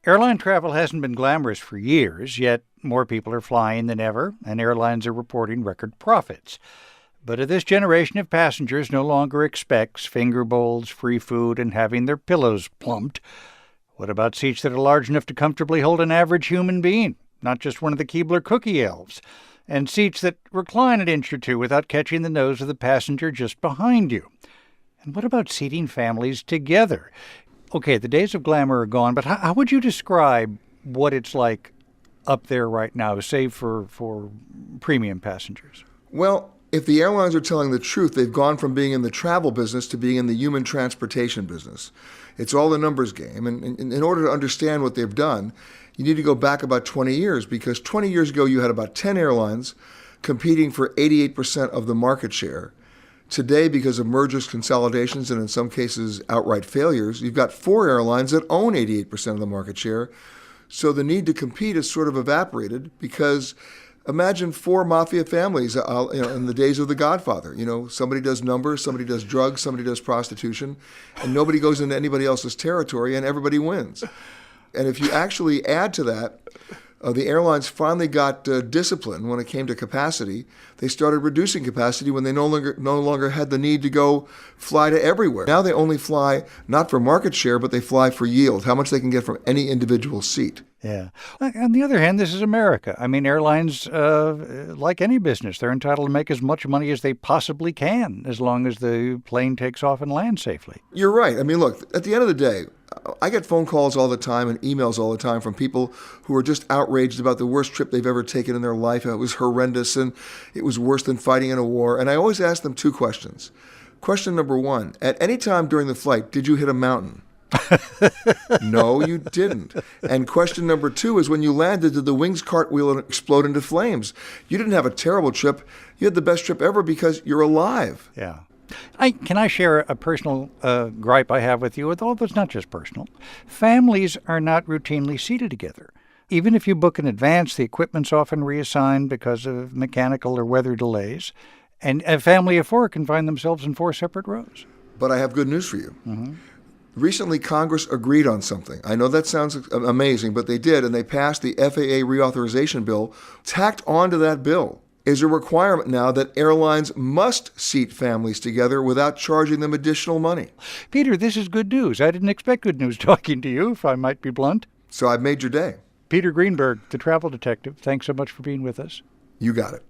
Airline travel hasn't been glamorous for years, yet more people are flying than ever, and airlines are reporting record profits. But this generation of passengers no longer expects finger bowls, free food, and having their pillows plumped. What about seats that are large enough to comfortably hold an average human being, not just one of the Keebler cookie elves? And seats that recline an inch or two without catching the nose of the passenger just behind you? And what about seating families together? Okay, the days of glamour are gone, but how would you describe what it's like up there right now, save for premium passengers? Well, if the airlines are telling the truth, they've gone from being in the travel business to being in the human transportation business. It's all a numbers game. And in order to understand what they've done, you need to go back about 20 years, because 20 years ago you had about 10 airlines competing for 88% of the market share. Today, because of mergers, consolidations, and in some cases outright failures, you've got 4 airlines that own 88% of the market share. So the need to compete has sort of evaporated, because imagine 4 mafia families in the days of The Godfather. Somebody does numbers, somebody does drugs, somebody does prostitution, and nobody goes into anybody else's territory, and everybody wins. And if you actually add to that, the airlines finally got discipline when it came to capacity. They started reducing capacity when they no longer had the need to go fly to everywhere. Now they only fly not for market share, but they fly for yield, how much they can get from any individual seat. Yeah. On the other hand, this is America. I mean, airlines, like any business, they're entitled to make as much money as they possibly can, as long as the plane takes off and lands safely. You're right. I mean, look, at the end of the day, I get phone calls all the time and emails all the time from people who are just outraged about the worst trip they've ever taken in their life. It was horrendous, and it was worse than fighting in a war. And I always ask them 2 questions. Question number 1, at any time during the flight, did you hit a mountain? No, you didn't. And question number 2 is, when you landed, did the wings cartwheel and explode into flames? You didn't have a terrible trip. You had the best trip ever because you're alive. Yeah. Can I share a personal gripe I have with you? Although it's not just personal. Families are not routinely seated together. Even if you book in advance, the equipment's often reassigned because of mechanical or weather delays. And a family of 4 can find themselves in 4 separate rows. But I have good news for you. Mm-hmm. Recently, Congress agreed on something. I know that sounds amazing, but they did, and they passed the FAA reauthorization bill. Tacked onto that bill is a requirement now that airlines must seat families together without charging them additional money. Peter, this is good news. I didn't expect good news talking to you, if I might be blunt. So I've made your day. Peter Greenburg, the travel detective, thanks so much for being with us. You got it.